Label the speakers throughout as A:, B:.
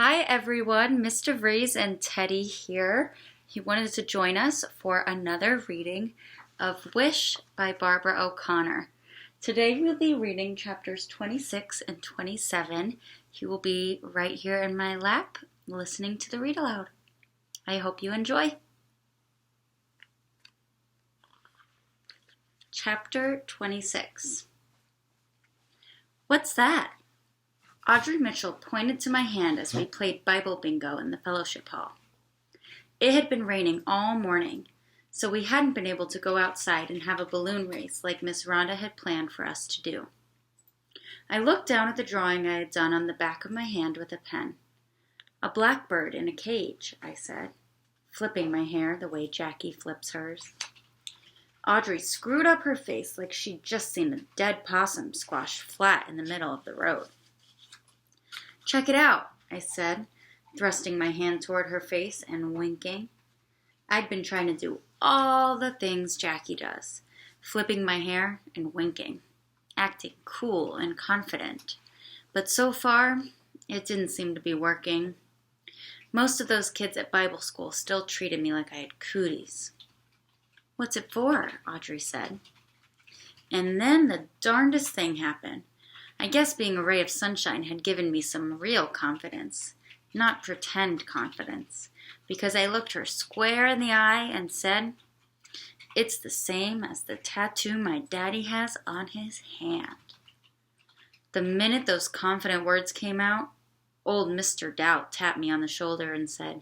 A: Hi everyone, Miss DeVries and Teddy here. He wanted to join us for another reading of Wish by Barbara O'Connor. Today we'll be reading chapters 26 and 27. He will be right here in my lap listening to the read aloud. I hope you enjoy. Chapter 26. What's that? Audrey Mitchell pointed to my hand as we played Bible bingo in the fellowship hall. It had been raining all morning, so we hadn't been able to go outside and have a balloon race like Miss Rhonda had planned for us to do. I looked down at the drawing I had done on the back of my hand with a pen. A blackbird in a cage, I said, flipping my hair the way Jackie flips hers. Audrey screwed up her face like she'd just seen a dead possum squashed flat in the middle of the road. Check it out, I said, thrusting my hand toward her face and winking. I'd been trying to do all the things Jackie does, flipping my hair and winking, acting cool and confident. But so far, it didn't seem to be working. Most of those kids at Bible school still treated me like I had cooties. What's it for? Audrey said. And then the darndest thing happened. I guess being a ray of sunshine had given me some real confidence, not pretend confidence, because I looked her square in the eye and said, "It's the same as the tattoo my daddy has on his hand." The minute those confident words came out, old Mr. Doubt tapped me on the shoulder and said,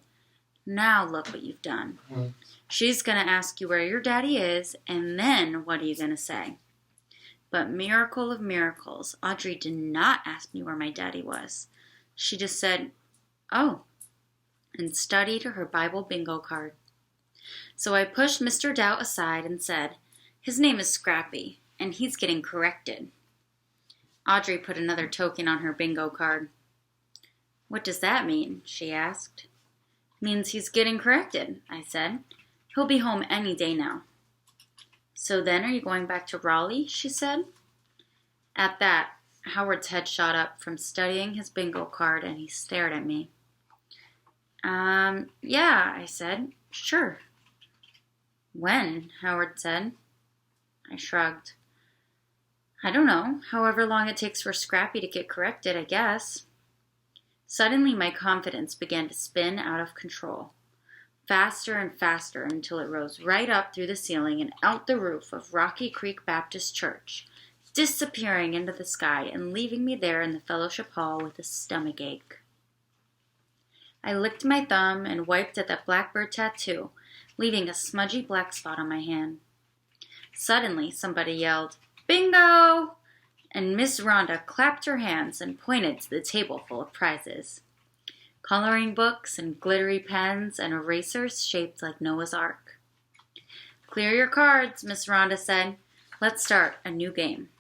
A: "Now look what you've done. She's going to ask you where your daddy is, and then what are you going to say?" But miracle of miracles, Audrey did not ask me where my daddy was. She just said, "Oh," and studied her Bible bingo card. So I pushed Mr. Doubt aside and said, "His name is Scrappy, and he's getting corrected." Audrey put another token on her bingo card. "What does that mean?" she asked. "Means he's getting corrected," I said. "He'll be home any day now." "So then are you going back to Raleigh?" she said. At that, Howard's head shot up from studying his bingo card and he stared at me. Yeah, I said. "Sure." "When?" Howard said. I shrugged. "I don't know. However long it takes for Scrappy to get corrected, I guess." Suddenly my confidence began to spin out of control. Faster and faster until it rose right up through the ceiling and out the roof of Rocky Creek Baptist Church, disappearing into the sky and leaving me there in the fellowship hall with a stomach ache. I licked my thumb and wiped at that blackbird tattoo, leaving a smudgy black spot on my hand. Suddenly somebody yelled, "Bingo!" and Miss Rhonda clapped her hands and pointed to the table full of prizes. Coloring books and glittery pens and erasers shaped like Noah's Ark. "Clear your cards," Miss Rhonda said. "Let's start a new game."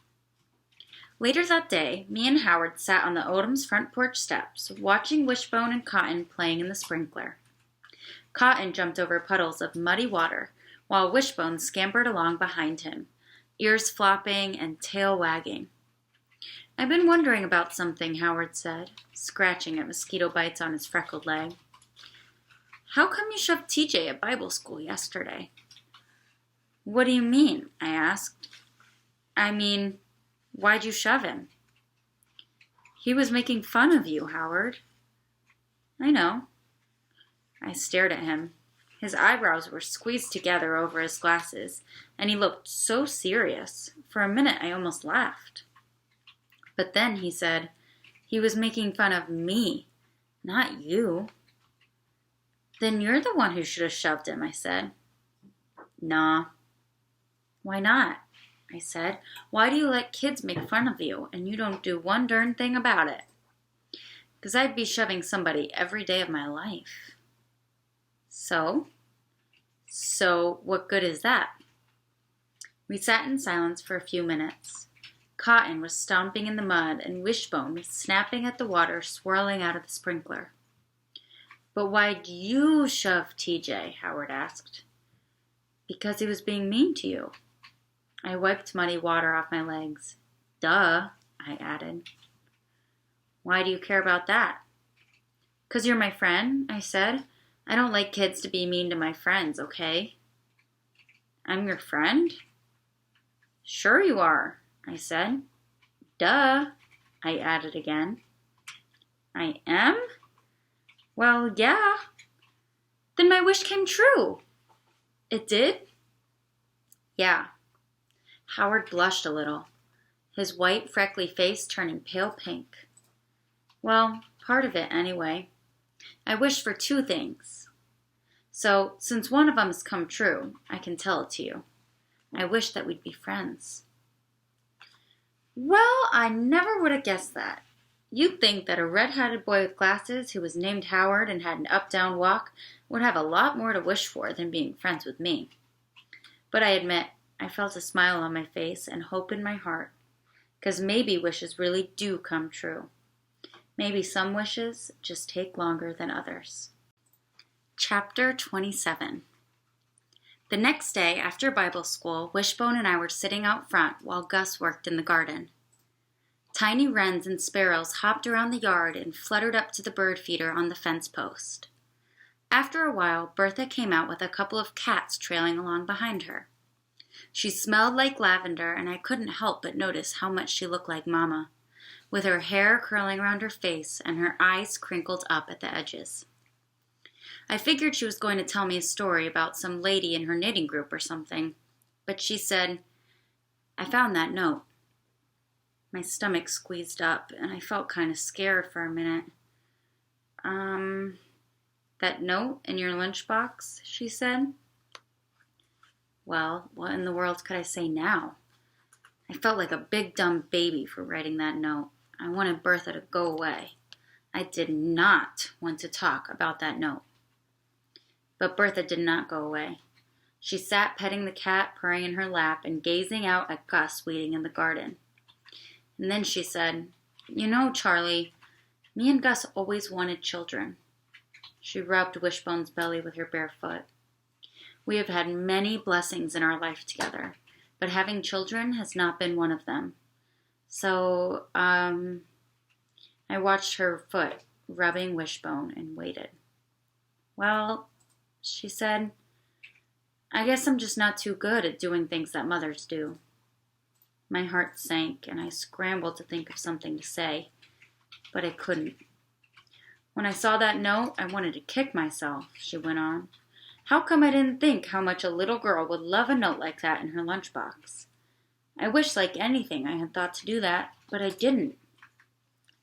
A: Later that day, me and Howard sat on the Odom's front porch steps, watching Wishbone and Cotton playing in the sprinkler. Cotton jumped over puddles of muddy water, while Wishbone scampered along behind him, ears flopping and tail wagging. "I've been wondering about something," Howard said, scratching at mosquito bites on his freckled leg. "How come you shoved TJ at Bible school yesterday?" "What do you mean?" I asked. "I mean, why'd you shove him?" "He was making fun of you, Howard." "I know." I stared at him. His eyebrows were squeezed together over his glasses, and he looked so serious. For a minute I almost laughed. But then he said, "He was making fun of me, not you." "Then you're the one who should have shoved him," I said. "Nah." "Why not?" I said. "Why do you let kids make fun of you, and you don't do one darn thing about it?" "'Cause I'd be shoving somebody every day of my life." So? So, what good is that? We sat in silence for a few minutes. Cotton was stomping in the mud and Wishbone was snapping at the water swirling out of the sprinkler. "But why'd you shove TJ?" Howard asked. "Because he was being mean to you." I wiped muddy water off my legs. "Duh," I added. "Why do you care about that?" 'Cause you're my friend, I said. I don't like kids to be mean to my friends, okay? I'm your friend? Sure you are, I said. Duh, I added again. I am? Well, yeah. Then my wish came true. It did? Yeah. Howard blushed a little, his white, freckly face turning pale pink. Well, part of it anyway. I wished for 2 things. So, since one of them has come true, I can tell it to you. I wish that we'd be friends. Well, I never would have guessed that. You'd think that a red-headed boy with glasses who was named Howard and had an up-down walk would have a lot more to wish for than being friends with me. But I admit, I felt a smile on my face and hope in my heart, 'cause maybe wishes really do come true. Maybe some wishes just take longer than others. Chapter 27. The next day after Bible school, Wishbone and I were sitting out front while Gus worked in the garden. Tiny wrens and sparrows hopped around the yard and fluttered up to the bird feeder on the fence post. After a while, Bertha came out with a couple of cats trailing along behind her. She smelled like lavender, and I couldn't help but notice how much she looked like Mama, with her hair curling around her face and her eyes crinkled up at the edges. I figured she was going to tell me a story about some lady in her knitting group or something, but she said, I found that note. My stomach squeezed up, and I felt kind of scared for a minute. That note in your lunchbox, she said. Well, what in the world could I say now? I felt like a big dumb baby for writing that note. I wanted Bertha to go away. I did not want to talk about that note. But Bertha did not go away. She sat petting the cat purring in her lap and gazing out at Gus weeding in the garden. And then she said, You know, Charlie, me and Gus always wanted children. She rubbed Wishbone's belly with her bare foot. We have had many blessings in our life together, but having children has not been one of them. So, I watched her foot rubbing Wishbone and waited. Well, she said, I guess I'm just not too good at doing things that mothers do. My heart sank, and I scrambled to think of something to say, but I couldn't. When I saw that note, I wanted to kick myself, she went on. How come I didn't think how much a little girl would love a note like that in her lunchbox? I wish like anything I had thought to do that, but I didn't.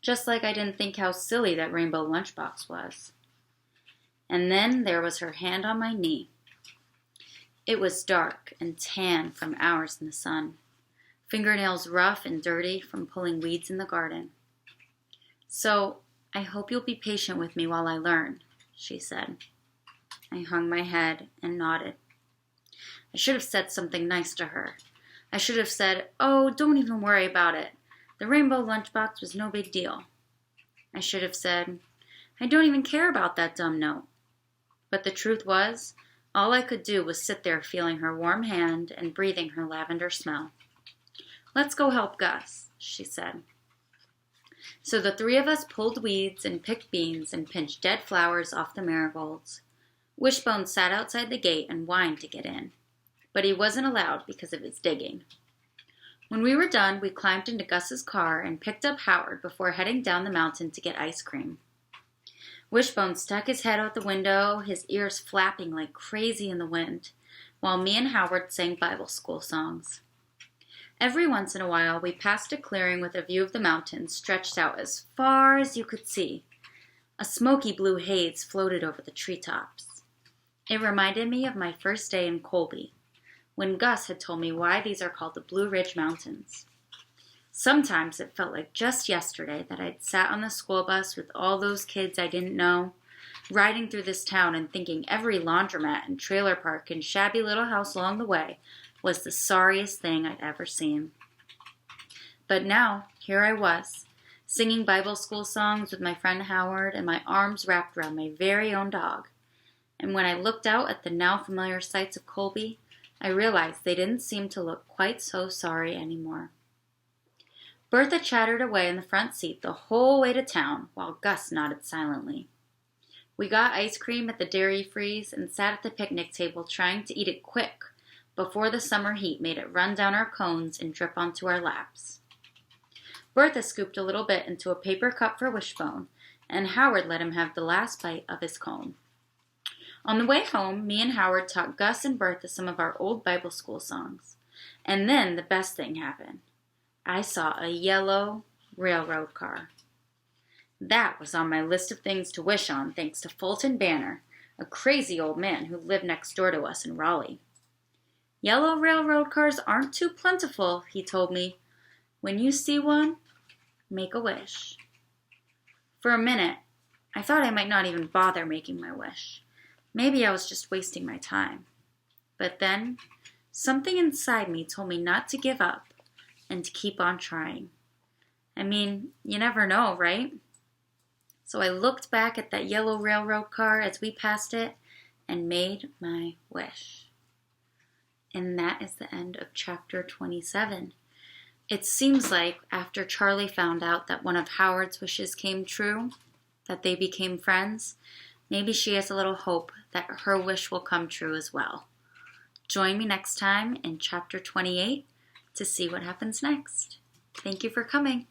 A: Just like I didn't think how silly that rainbow lunchbox was. And then there was her hand on my knee. It was dark and tan from hours in the sun. Fingernails rough and dirty from pulling weeds in the garden. So, I hope you'll be patient with me while I learn, she said. I hung my head and nodded. I should have said something nice to her. I should have said, Oh, don't even worry about it. The rainbow lunchbox was no big deal. I should have said, I don't even care about that dumb note. But the truth was, all I could do was sit there feeling her warm hand and breathing her lavender smell. Let's go help Gus, she said. So the 3 of us pulled weeds and picked beans and pinched dead flowers off the marigolds. Wishbone sat outside the gate and whined to get in, but he wasn't allowed because of his digging. When we were done, we climbed into Gus's car and picked up Howard before heading down the mountain to get ice cream. Wishbone stuck his head out the window, his ears flapping like crazy in the wind, while me and Howard sang Bible school songs. Every once in a while, we passed a clearing with a view of the mountains stretched out as far as you could see. A smoky blue haze floated over the treetops. It reminded me of my first day in Colby, when Gus had told me why these are called the Blue Ridge Mountains. Sometimes it felt like just yesterday that I'd sat on the school bus with all those kids I didn't know, riding through this town and thinking every laundromat and trailer park and shabby little house along the way was the sorriest thing I'd ever seen. But now, here I was, singing Bible school songs with my friend Howard and my arms wrapped around my very own dog. And when I looked out at the now familiar sights of Colby, I realized they didn't seem to look quite so sorry anymore. Bertha chattered away in the front seat the whole way to town while Gus nodded silently. We got ice cream at the DeVries and sat at the picnic table trying to eat it quick before the summer heat made it run down our cones and drip onto our laps. Bertha scooped a little bit into a paper cup for Wishbone, and Howard let him have the last bite of his cone. On the way home, me and Howard taught Gus and Bertha some of our old Bible school songs. And then the best thing happened. I saw a yellow railroad car. That was on my list of things to wish on, thanks to Fulton Banner, a crazy old man who lived next door to us in Raleigh. Yellow railroad cars aren't too plentiful, he told me. When you see one, make a wish. For a minute, I thought I might not even bother making my wish. Maybe I was just wasting my time. But then, something inside me told me not to give up and to keep on trying. I mean, you never know, right? So I looked back at that yellow railroad car as we passed it and made my wish. And that is the end of chapter 27. It seems like after Charlie found out that one of Howard's wishes came true, that they became friends, maybe she has a little hope that her wish will come true as well. Join me next time in chapter 28 to see what happens next. Thank you for coming.